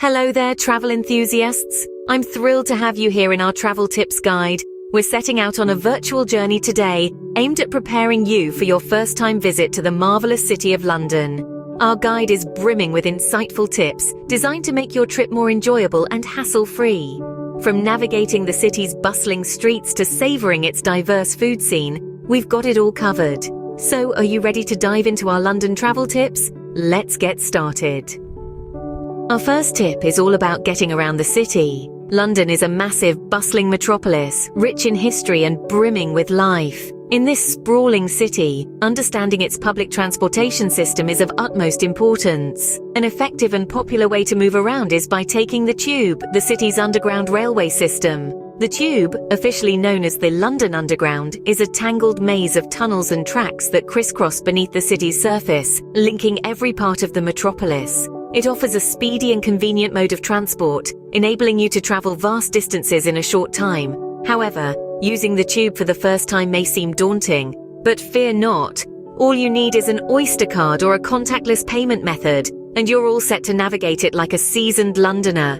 Hello there, travel enthusiasts. I'm thrilled to have you here in our travel tips guide. We're setting out on a virtual journey today, aimed at preparing you for your first-time visit to the marvelous city of London. Our guide is brimming with insightful tips, designed to make your trip more enjoyable and hassle-free. From navigating the city's bustling streets to savoring its diverse food scene, we've got it all covered. So, are you ready to dive into our London travel tips? Let's get started. Our first tip is all about getting around the city. London is a massive, bustling metropolis, rich in history and brimming with life. In this sprawling city, understanding its public transportation system is of utmost importance. An effective and popular way to move around is by taking the Tube, the city's underground railway system. The Tube, officially known as the London Underground, is a tangled maze of tunnels and tracks that crisscross beneath the city's surface, linking every part of the metropolis. It offers a speedy and convenient mode of transport, enabling you to travel vast distances in a short time. However, using the Tube for the first time may seem daunting, but fear not. All you need is an Oyster card or a contactless payment method, and you're all set to navigate it like a seasoned Londoner.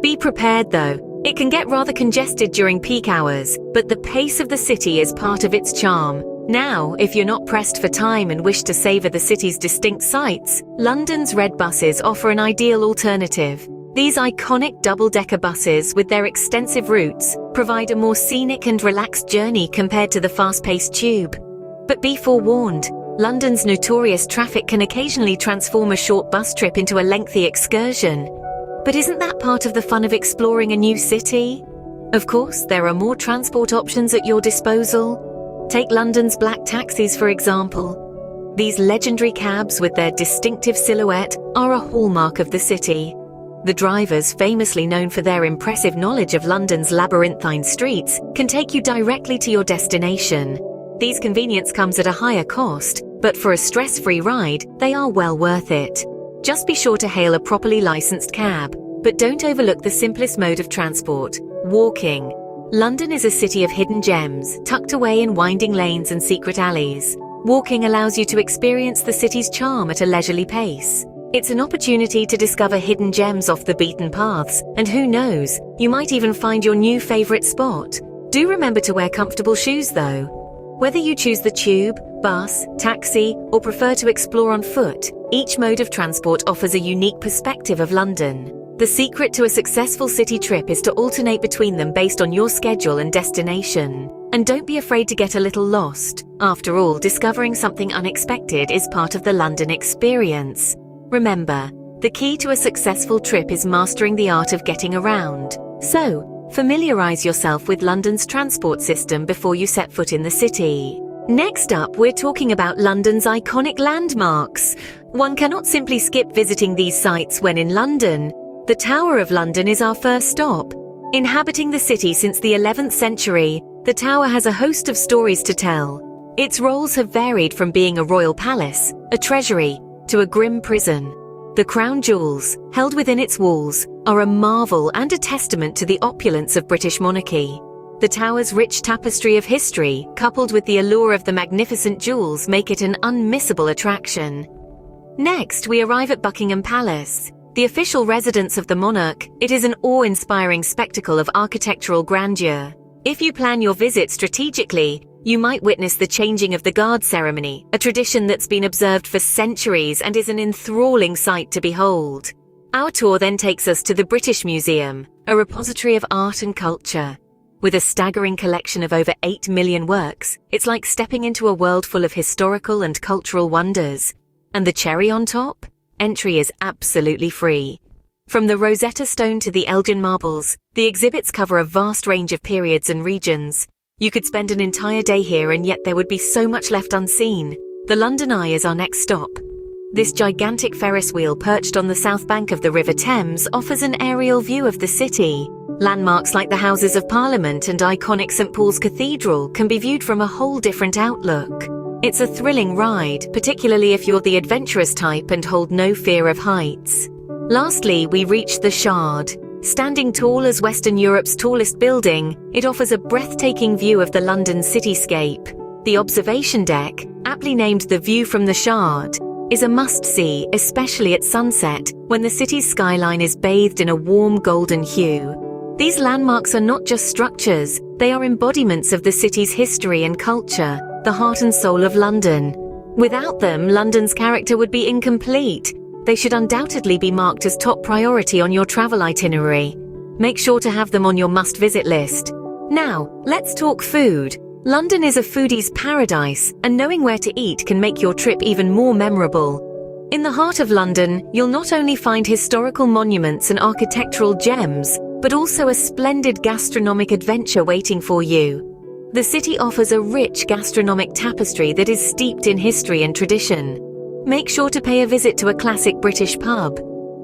Be prepared though. It can get rather congested during peak hours, but the pace of the city is part of its charm. Now, if you're not pressed for time and wish to savor the city's distinct sights, London's red buses offer an ideal alternative. These iconic double-decker buses, with their extensive routes, provide a more scenic and relaxed journey compared to the fast-paced Tube. But be forewarned, London's notorious traffic can occasionally transform a short bus trip into a lengthy excursion. But isn't that part of the fun of exploring a new city? Of course, there are more transport options at your disposal. Take London's black taxis, for example. These legendary cabs with their distinctive silhouette are a hallmark of the city. The drivers, famously known for their impressive knowledge of London's labyrinthine streets, can take you directly to your destination. These convenience comes at a higher cost, but for a stress-free ride, they are well worth it. Just be sure to hail a properly licensed cab, but don't overlook the simplest mode of transport: walking. London is a city of hidden gems, tucked away in winding lanes and secret alleys. Walking allows you to experience the city's charm at a leisurely pace. It's an opportunity to discover hidden gems off the beaten paths, and who knows, you might even find your new favorite spot. Do remember to wear comfortable shoes though. Whether you choose the Tube, bus, taxi, or prefer to explore on foot, each mode of transport offers a unique perspective of London. The secret to a successful city trip is to alternate between them based on your schedule and destination. And don't be afraid to get a little lost. After all, discovering something unexpected is part of the London experience. Remember, the key to a successful trip is mastering the art of getting around. So, familiarize yourself with London's transport system before you set foot in the city. Next up, we're talking about London's iconic landmarks. One cannot simply skip visiting these sites when in London. The Tower of London is our first stop. Inhabiting the city since the 11th century, the Tower has a host of stories to tell. Its roles have varied from being a royal palace, a treasury, to a grim prison. The crown jewels, held within its walls, are a marvel and a testament to the opulence of British monarchy. The Tower's rich tapestry of history, coupled with the allure of the magnificent jewels, make it an unmissable attraction. Next, we arrive at Buckingham Palace. The official residence of the monarch, it is an awe-inspiring spectacle of architectural grandeur. If you plan your visit strategically, you might witness the changing of the guard ceremony, a tradition that's been observed for centuries and is an enthralling sight to behold. Our tour then takes us to the British Museum, a repository of art and culture. With a staggering collection of over 8 million works, it's like stepping into a world full of historical and cultural wonders. And the cherry on top? Entry is absolutely free. From the Rosetta Stone to the Elgin Marbles, the exhibits cover a vast range of periods and regions. You could spend an entire day here and yet there would be so much left unseen. The London Eye is our next stop. This gigantic Ferris wheel perched on the south bank of the River Thames offers an aerial view of the city. Landmarks like the Houses of Parliament and iconic St Paul's Cathedral can be viewed from a whole different outlook. It's a thrilling ride, particularly if you're the adventurous type and hold no fear of heights. Lastly, we reach the Shard. Standing tall as Western Europe's tallest building, it offers a breathtaking view of the London cityscape. The observation deck, aptly named the View from the Shard, is a must-see, especially at sunset, when the city's skyline is bathed in a warm golden hue. These landmarks are not just structures, they are embodiments of the city's history and culture, the heart and soul of London. Without them, London's character would be incomplete. They should undoubtedly be marked as top priority on your travel itinerary. Make sure to have them on your must-visit list. Now, let's talk food. London is a foodie's paradise, and knowing where to eat can make your trip even more memorable. In the heart of London, you'll not only find historical monuments and architectural gems, but also a splendid gastronomic adventure waiting for you. The city offers a rich gastronomic tapestry that is steeped in history and tradition. Make sure to pay a visit to a classic British pub.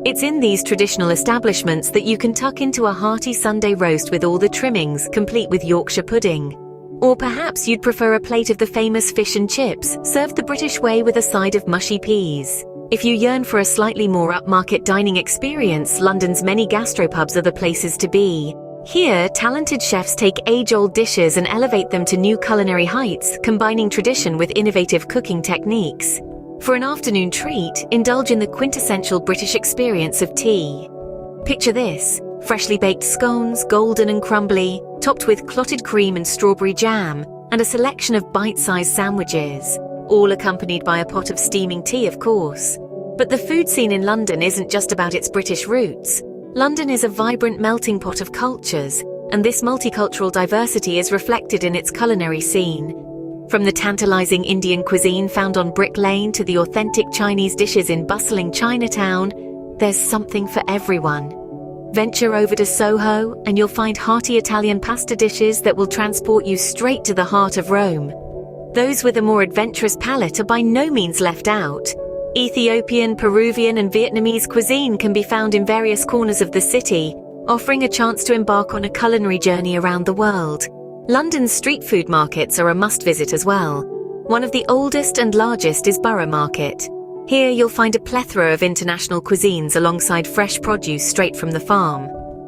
It's in these traditional establishments that you can tuck into a hearty Sunday roast with all the trimmings, complete with Yorkshire pudding. Or perhaps you'd prefer a plate of the famous fish and chips, served the British way with a side of mushy peas. If you yearn for a slightly more upmarket dining experience, London's many gastropubs are the places to be. Here, talented chefs take age-old dishes and elevate them to new culinary heights, combining tradition with innovative cooking techniques. For an afternoon treat, indulge in the quintessential British experience of tea. Picture this: freshly baked scones, golden and crumbly, topped with clotted cream and strawberry jam, and a selection of bite-sized sandwiches, all accompanied by a pot of steaming tea, of course. But the food scene in London isn't just about its British roots. London is a vibrant melting pot of cultures, and this multicultural diversity is reflected in its culinary scene. From the tantalizing Indian cuisine found on Brick Lane to the authentic Chinese dishes in bustling Chinatown, there's something for everyone. Venture over to Soho, and you'll find hearty Italian pasta dishes that will transport you straight to the heart of Rome. Those with a more adventurous palate are by no means left out. Ethiopian, Peruvian, and Vietnamese cuisine can be found in various corners of the city, offering a chance to embark on a culinary journey around the world. London's street food markets are a must-visit as well. One of the oldest and largest is Borough Market. Here you'll find a plethora of international cuisines alongside fresh produce straight from the farm.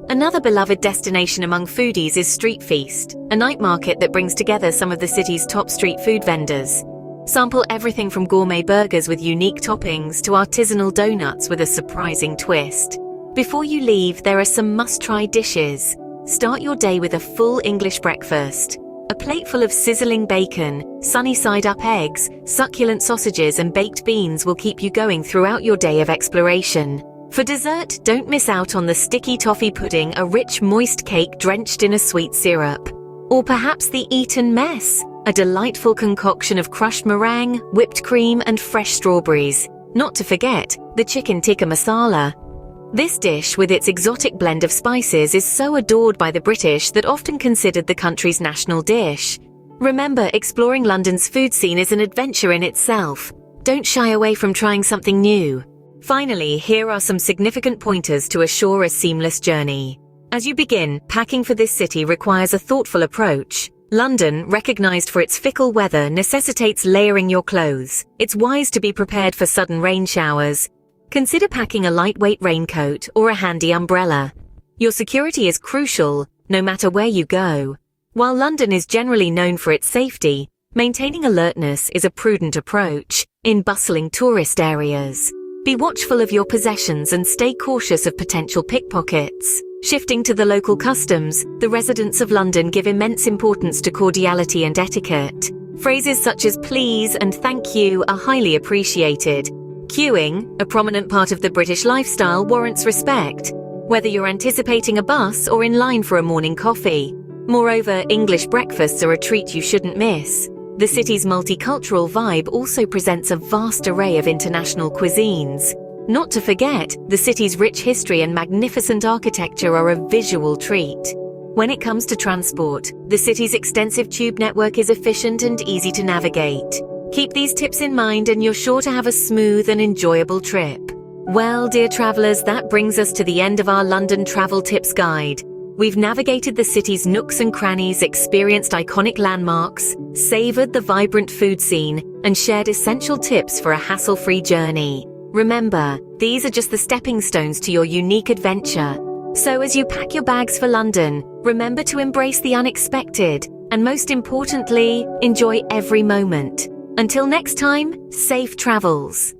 Another beloved destination among foodies is Street Feast, a night market that brings together some of the city's top street food vendors. Sample everything from gourmet burgers with unique toppings to artisanal donuts with a surprising twist. Before you leave, there are some must-try dishes. Start your day with a full English breakfast. A plate full of sizzling bacon, sunny-side-up eggs, succulent sausages and baked beans will keep you going throughout your day of exploration. For dessert, don't miss out on the sticky toffee pudding, a rich, moist cake drenched in a sweet syrup. Or perhaps the Eton mess, a delightful concoction of crushed meringue, whipped cream and fresh strawberries. Not to forget, the chicken tikka masala. This dish, with its exotic blend of spices, is so adored by the British that often considered the country's national dish. Remember, exploring London's food scene is an adventure in itself. Don't shy away from trying something new. Finally, here are some significant pointers to assure a seamless journey. As you begin, packing for this city requires a thoughtful approach. London, recognized for its fickle weather, necessitates layering your clothes. It's wise to be prepared for sudden rain showers. Consider packing a lightweight raincoat or a handy umbrella. Your security is crucial, no matter where you go. While London is generally known for its safety, maintaining alertness is a prudent approach in bustling tourist areas. Be watchful of your possessions and stay cautious of potential pickpockets. Shifting to the local customs, the residents of London give immense importance to cordiality and etiquette. Phrases such as please and thank you are highly appreciated. Queuing, a prominent part of the British lifestyle, warrants respect, whether you're anticipating a bus or in line for a morning coffee. Moreover, English breakfasts are a treat you shouldn't miss. The city's multicultural vibe also presents a vast array of international cuisines. Not to forget, the city's rich history and magnificent architecture are a visual treat. When it comes to transport, the city's extensive tube network is efficient and easy to navigate. Keep these tips in mind and you're sure to have a smooth and enjoyable trip. Well, dear travelers, that brings us to the end of our London Travel Tips Guide. We've navigated the city's nooks and crannies, experienced iconic landmarks, savored the vibrant food scene, and shared essential tips for a hassle-free journey. Remember, these are just the stepping stones to your unique adventure. So as you pack your bags for London, remember to embrace the unexpected, and most importantly, enjoy every moment. Until next time, safe travels.